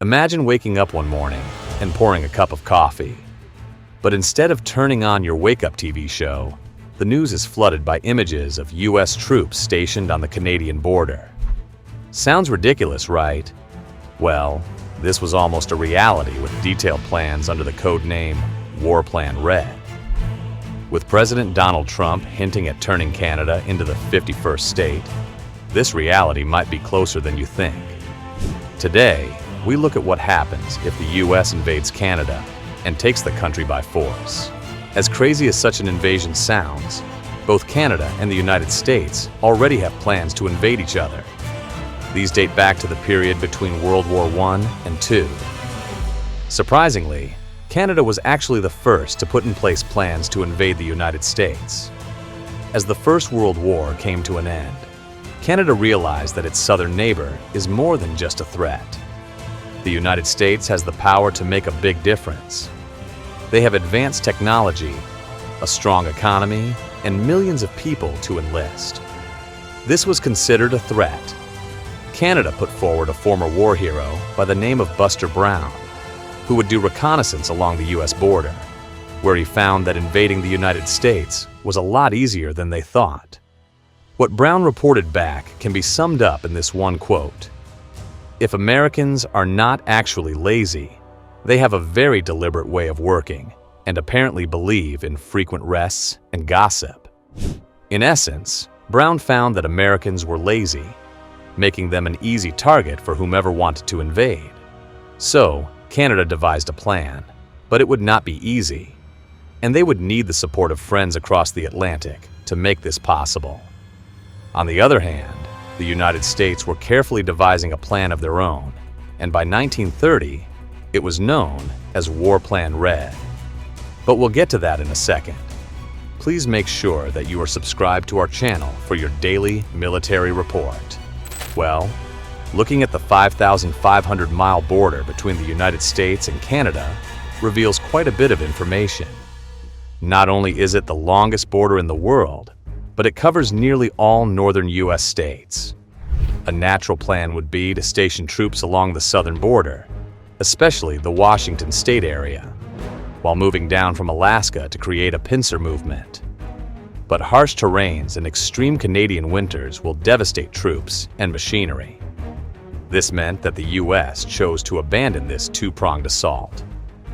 Imagine waking up one morning and pouring a cup of coffee. But instead of turning on your wake-up TV show, the news is flooded by images of U.S. troops stationed on the Canadian border. Sounds ridiculous, right? Well, this was almost a reality with detailed plans under the code name War Plan Red. With President Donald Trump hinting at turning Canada into the 51st state, this reality might be closer than you think. Today, we look at what happens if the U.S. invades Canada and takes the country by force. As crazy as such an invasion sounds, both Canada and the United States already have plans to invade each other. These date back to the period between World War I and II. Surprisingly, Canada was actually the first to put in place plans to invade the United States. As the First World War came to an end, Canada realized that its southern neighbor is more than just a threat. The United States has the power to make a big difference. They have advanced technology, a strong economy, and millions of people to enlist. This was considered a threat. Canada put forward a former war hero by the name of Buster Brown, who would do reconnaissance along the U.S. border, where he found that invading the United States was a lot easier than they thought. What Brown reported back can be summed up in this one quote: "If Americans are not actually lazy, they have a very deliberate way of working and apparently believe in frequent rests and gossip." In essence, Brown found that Americans were lazy, making them an easy target for whomever wanted to invade. So, Canada devised a plan, but it would not be easy, and they would need the support of friends across the Atlantic to make this possible. On the other hand, the United States were carefully devising a plan of their own, and by 1930, it was known as War Plan Red. But we'll get to that in a second. Please make sure that you are subscribed to our channel for your daily military report. Well, looking at the 5,500-mile border between the United States and Canada reveals quite a bit of information. Not only is it the longest border in the world, but it covers nearly all northern U.S. states. A natural plan would be to station troops along the southern border, especially the Washington state area, while moving down from Alaska to create a pincer movement. But harsh terrains and extreme Canadian winters will devastate troops and machinery. This meant that the U.S. chose to abandon this two-pronged assault,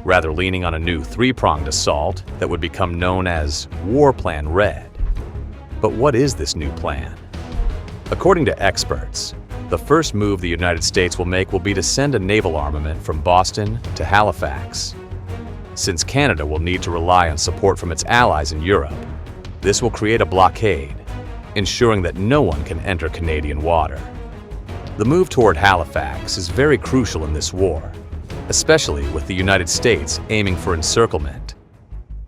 rather leaning on a new three-pronged assault that would become known as War Plan Red. But what is this new plan? According to experts, the first move the United States will make will be to send a naval armament from Boston to Halifax. Since Canada will need to rely on support from its allies in Europe, this will create a blockade, ensuring that no one can enter Canadian water. The move toward Halifax is very crucial in this war, especially with the United States aiming for encirclement.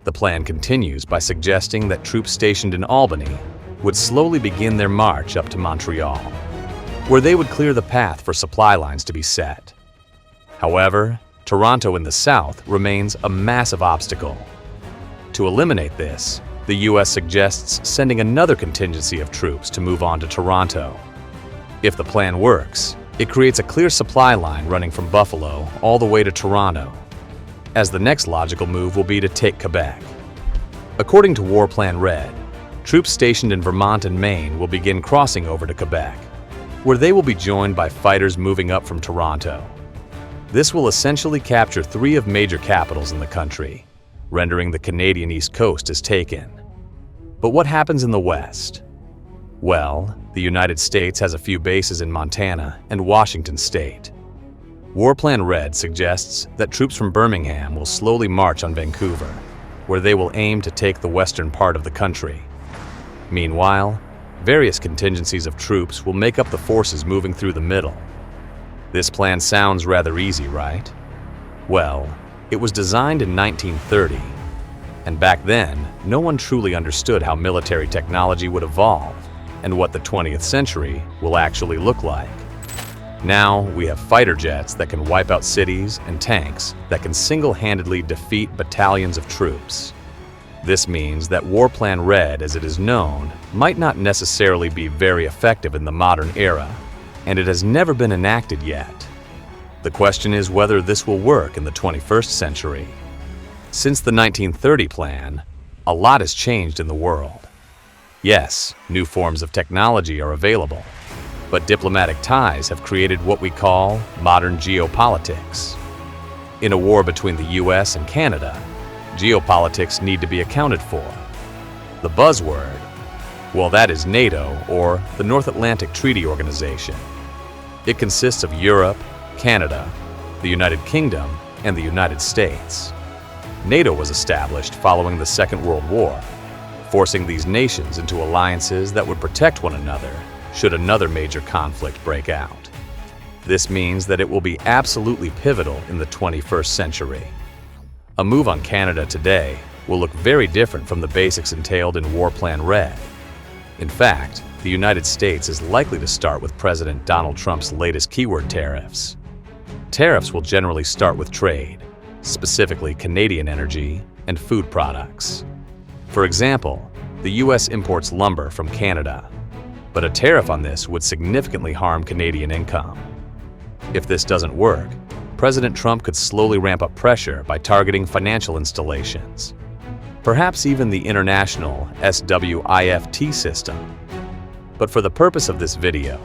The plan continues by suggesting that troops stationed in Albany would slowly begin their march up to Montreal, where they would clear the path for supply lines to be set. However, Toronto in the south remains a massive obstacle. To eliminate this, the U.S. suggests sending another contingency of troops to move on to Toronto. If the plan works, it creates a clear supply line running from Buffalo all the way to Toronto, as the next logical move will be to take Quebec. According to War Plan Red, troops stationed in Vermont and Maine will begin crossing over to Quebec, where they will be joined by fighters moving up from Toronto. This will essentially capture three of major capitals in the country, rendering the Canadian East Coast as taken. But what happens in the West? Well, the United States has a few bases in Montana and Washington State. War Plan Red suggests that troops from Birmingham will slowly march on Vancouver, where they will aim to take the western part of the country. Meanwhile, various contingencies of troops will make up the forces moving through the middle. This plan sounds rather easy, right? Well, it was designed in 1930, and back then, no one truly understood how military technology would evolve and what the 20th century will actually look like. Now, we have fighter jets that can wipe out cities and tanks that can single-handedly defeat battalions of troops. This means that War Plan Red, as it is known, might not necessarily be very effective in the modern era, and it has never been enacted yet. The question is whether this will work in the 21st century. Since the 1930 plan, a lot has changed in the world. Yes, new forms of technology are available, but diplomatic ties have created what we call modern geopolitics. In a war between the US and Canada, geopolitics need to be accounted for. The buzzword, well, that is NATO, or the North Atlantic Treaty Organization. It consists of Europe, Canada, the United Kingdom, and the United States. NATO was established following the Second World War, forcing these nations into alliances that would protect one another should another major conflict break out. This means that it will be absolutely pivotal in the 21st century. A move on Canada today will look very different from the basics entailed in War Plan Red. In fact, the United States is likely to start with President Donald Trump's latest keyword tariffs. Tariffs will generally start with trade, specifically Canadian energy and food products. For example, the US imports lumber from Canada, but a tariff on this would significantly harm Canadian income. If this doesn't work, President Trump could slowly ramp up pressure by targeting financial installations, perhaps even the international SWIFT system. But for the purpose of this video,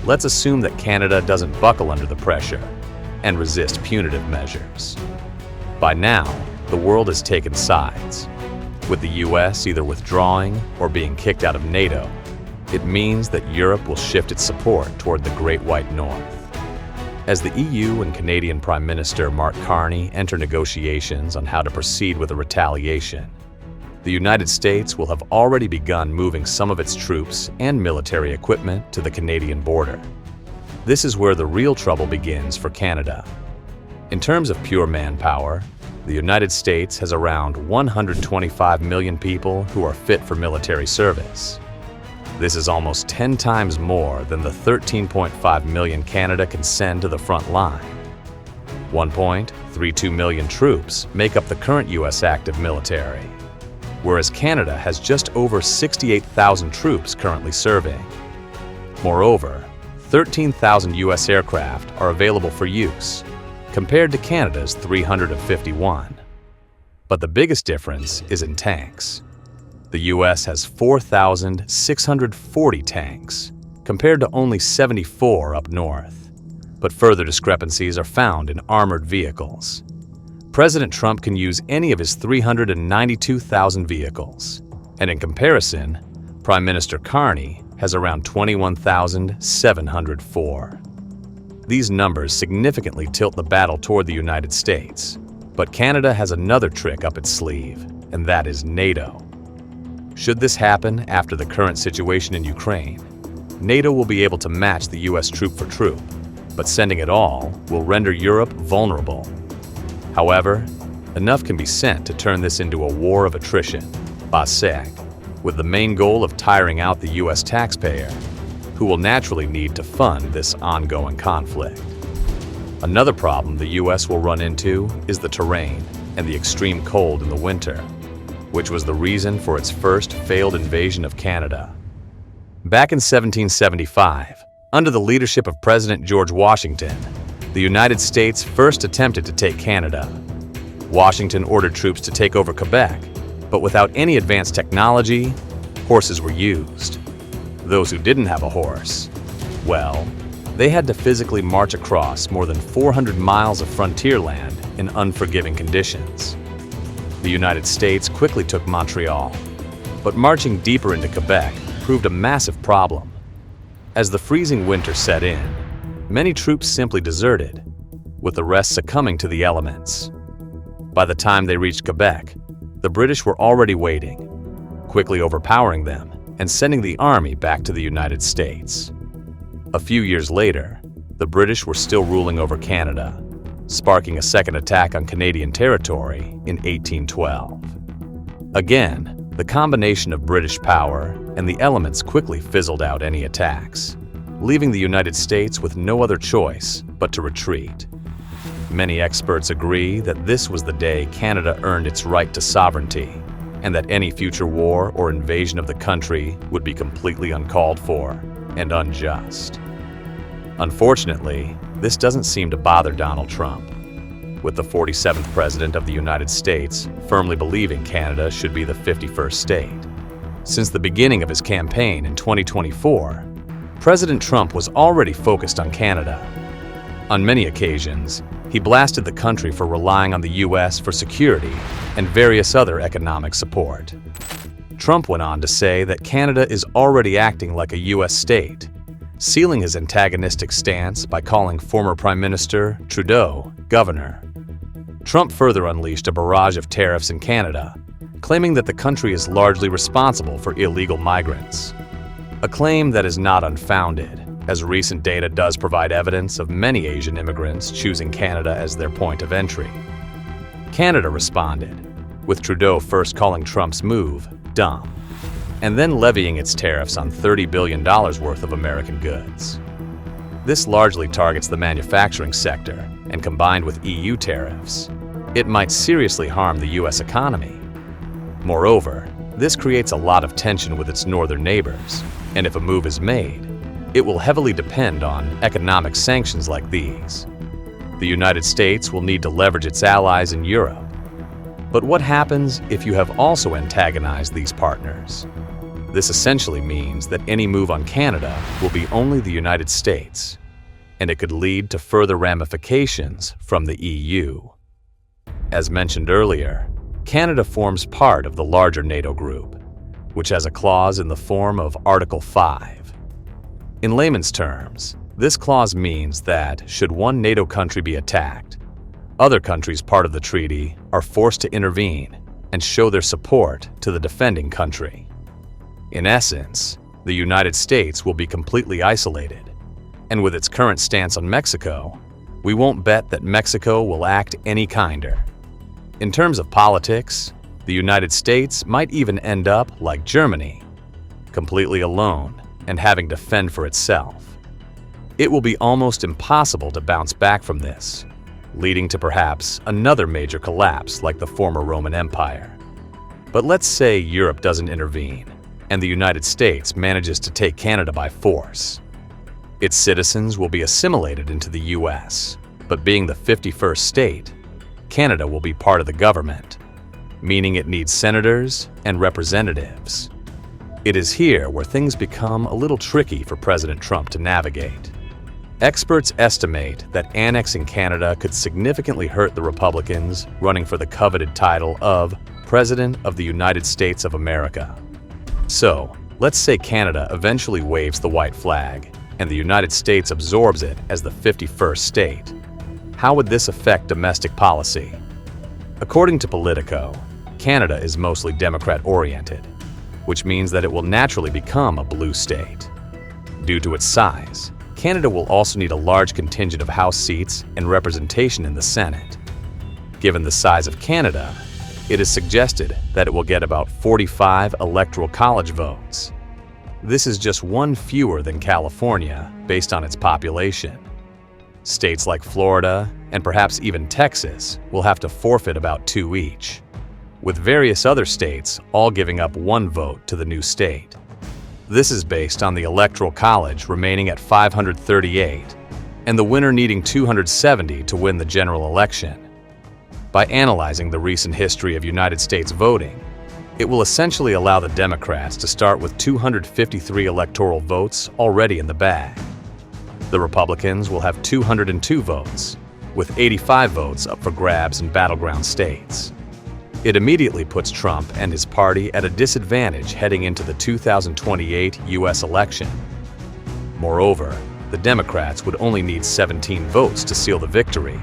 let's assume that Canada doesn't buckle under the pressure and resist punitive measures. By now, the world has taken sides. With the US either withdrawing or being kicked out of NATO, it means that Europe will shift its support toward the Great White North. As the EU and Canadian Prime Minister Mark Carney enter negotiations on how to proceed with a retaliation, the United States will have already begun moving some of its troops and military equipment to the Canadian border. This is where the real trouble begins for Canada. In terms of pure manpower, the United States has around 125 million people who are fit for military service. This is almost 10 times more than the 13.5 million Canada can send to the front line. 1.32 million troops make up the current U.S. active military, whereas Canada has just over 68,000 troops currently serving. Moreover, 13,000 U.S. aircraft are available for use, compared to Canada's 351. But the biggest difference is in tanks. The U.S. has 4,640 tanks, compared to only 74 up north. But further discrepancies are found in armored vehicles. President Trump can use any of his 392,000 vehicles, and in comparison, Prime Minister Carney has around 21,704. These numbers significantly tilt the battle toward the United States, but Canada has another trick up its sleeve, and that is NATO. Should this happen after the current situation in Ukraine, NATO will be able to match the US troop for troop, but sending it all will render Europe vulnerable. However, enough can be sent to turn this into a war of attrition, baseg, with the main goal of tiring out the US taxpayer, who will naturally need to fund this ongoing conflict. Another problem the US will run into is the terrain and the extreme cold in the winter, which was the reason for its first failed invasion of Canada. Back in 1775, under the leadership of President George Washington, the United States first attempted to take Canada. Washington ordered troops to take over Quebec, but without any advanced technology, horses were used. Those who didn't have a horse, well, they had to physically march across more than 400 miles of frontier land in unforgiving conditions. The United States quickly took Montreal, but marching deeper into Quebec proved a massive problem. As the freezing winter set in, many troops simply deserted, with the rest succumbing to the elements. By the time they reached Quebec, the British were already waiting, quickly overpowering them and sending the army back to the United States. A few years later, the British were still ruling over Canada, sparking a second attack on Canadian territory in 1812. Again, the combination of British power and the elements quickly fizzled out any attacks, leaving the United States with no other choice but to retreat. Many experts agree that this was the day Canada earned its right to sovereignty, and that any future war or invasion of the country would be completely uncalled for and unjust. Unfortunately, This doesn't seem to bother Donald Trump, with the 47th President of the United States firmly believing Canada should be the 51st state. Since the beginning of his campaign in 2024, President Trump was already focused on Canada. On many occasions, he blasted the country for relying on the U.S. for security and various other economic support. Trump went on to say that Canada is already acting like a U.S. state, sealing his antagonistic stance by calling former Prime Minister Trudeau governor. Trump further unleashed a barrage of tariffs in Canada, claiming that the country is largely responsible for illegal migrants. A claim that is not unfounded, as recent data does provide evidence of many Asian immigrants choosing Canada as their point of entry. Canada responded, with Trudeau first calling Trump's move dumb, and then levying its tariffs on $30 billion worth of American goods. This largely targets the manufacturing sector, and combined with EU tariffs, it might seriously harm the U.S. economy. Moreover, this creates a lot of tension with its northern neighbors, and if a move is made, it will heavily depend on economic sanctions like these. The United States will need to leverage its allies in Europe. But what happens if you have also antagonized these partners? This essentially means that any move on Canada will be only the United States, and it could lead to further ramifications from the EU. As mentioned earlier, Canada forms part of the larger NATO group, which has a clause in the form of Article 5. In layman's terms, this clause means that, should one NATO country be attacked, other countries part of the treaty are forced to intervene and show their support to the defending country. In essence, the United States will be completely isolated, and with its current stance on Mexico, we won't bet that Mexico will act any kinder. In terms of politics, the United States might even end up like Germany, completely alone and having to fend for itself. It will be almost impossible to bounce back from this, leading to perhaps another major collapse like the former Roman Empire. But let's say Europe doesn't intervene, and the United States manages to take Canada by force. Its citizens will be assimilated into the U.S., but being the 51st state, Canada will be part of the government, meaning it needs senators and representatives. It is here where things become a little tricky for President Trump to navigate. Experts estimate that annexing Canada could significantly hurt the Republicans running for the coveted title of President of the United States of America. So, let's say Canada eventually waves the white flag, and the United States absorbs it as the 51st state. How would this affect domestic policy? According to Politico, Canada is mostly Democrat-oriented, which means that it will naturally become a blue state. Due to its size, Canada will also need a large contingent of House seats and representation in the Senate. Given the size of Canada, it is suggested that it will get about 45 electoral college votes. This is just one fewer than California based on its population. States like Florida and perhaps even Texas will have to forfeit about 2 each, with various other states all giving up 1 vote to the new state. This is based on the Electoral College remaining at 538 and the winner needing 270 to win the general election. By analyzing the recent history of United States voting, it will essentially allow the Democrats to start with 253 electoral votes already in the bag. The Republicans will have 202 votes, with 85 votes up for grabs in battleground states. It immediately puts Trump and his party at a disadvantage heading into the 2028 U.S. election. Moreover, the Democrats would only need 17 votes to seal the victory,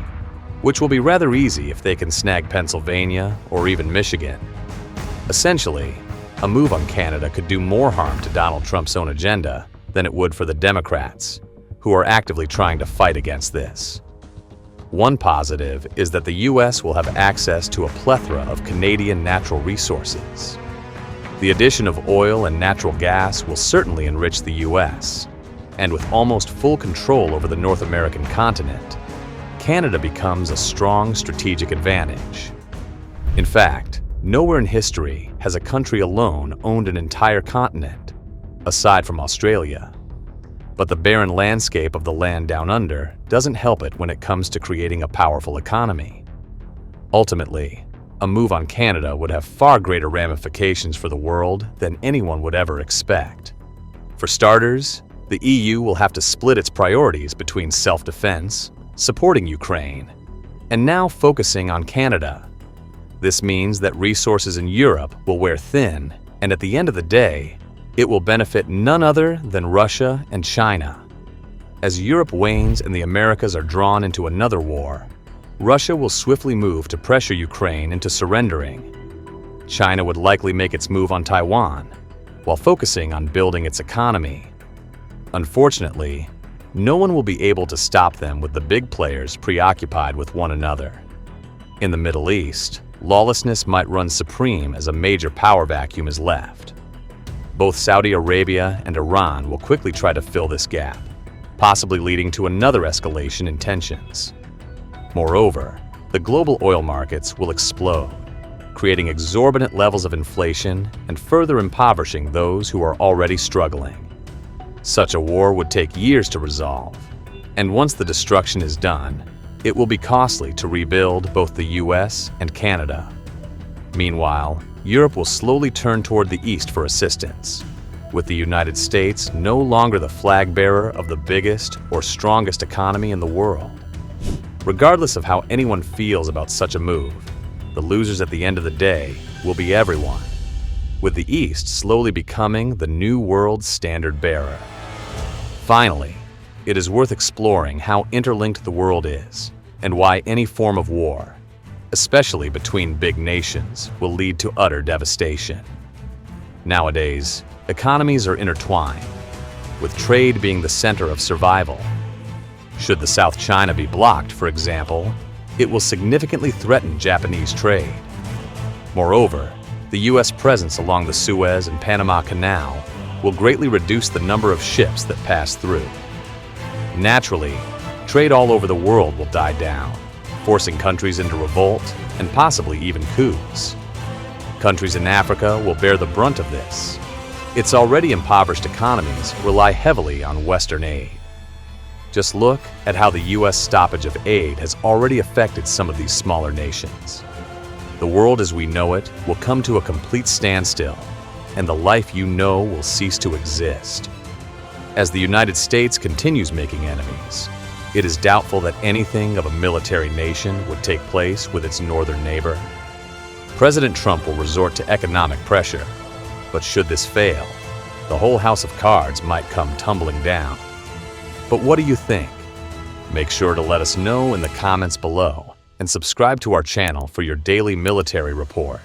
which will be rather easy if they can snag Pennsylvania or even Michigan. Essentially, a move on Canada could do more harm to Donald Trump's own agenda than it would for the Democrats, who are actively trying to fight against this. One positive is that the U.S. will have access to a plethora of Canadian natural resources. The addition of oil and natural gas will certainly enrich the U.S., and with almost full control over the North American continent, Canada becomes a strong strategic advantage. In fact, nowhere in history has a country alone owned an entire continent, aside from Australia. But the barren landscape of the land down under doesn't help it when it comes to creating a powerful economy. Ultimately, a move on Canada would have far greater ramifications for the world than anyone would ever expect. For starters, the EU will have to split its priorities between self-defense, supporting Ukraine, and now focusing on Canada. This means that resources in Europe will wear thin, and at the end of the day, it will benefit none other than Russia and China. As Europe wanes and the Americas are drawn into another war, Russia will swiftly move to pressure Ukraine into surrendering. China would likely make its move on Taiwan, while focusing on building its economy. Unfortunately, no one will be able to stop them with the big players preoccupied with one another. In the Middle East, lawlessness might run supreme as a major power vacuum is left. Both Saudi Arabia and Iran will quickly try to fill this gap, possibly leading to another escalation in tensions. Moreover, the global oil markets will explode, creating exorbitant levels of inflation and further impoverishing those who are already struggling. Such a war would take years to resolve, and once the destruction is done, it will be costly to rebuild both the US and Canada. Meanwhile, Europe will slowly turn toward the east for assistance, with the United States no longer the flag bearer of the biggest or strongest economy in the world. Regardless of how anyone feels about such a move, the losers at the end of the day will be everyone, with the East slowly becoming the new world's standard bearer. Finally, it is worth exploring how interlinked the world is and why any form of war, especially between big nations, will lead to utter devastation. Nowadays, economies are intertwined, with trade being the center of survival. Should the South China be blocked, for example, it will significantly threaten Japanese trade. Moreover, the U.S. presence along the Suez and Panama Canal will greatly reduce the number of ships that pass through. Naturally, trade all over the world will die down, forcing countries into revolt and possibly even coups. Countries in Africa will bear the brunt of this. Its already impoverished economies rely heavily on Western aid. Just look at how the U.S. stoppage of aid has already affected some of these smaller nations. The world as we know it will come to a complete standstill, and the life you know will cease to exist. As the United States continues making enemies, it is doubtful that anything of a military nation would take place with its northern neighbor. President Trump will resort to economic pressure, but should this fail, the whole house of cards might come tumbling down. But what do you think? Make sure to let us know in the comments below and subscribe to our channel for your daily military report.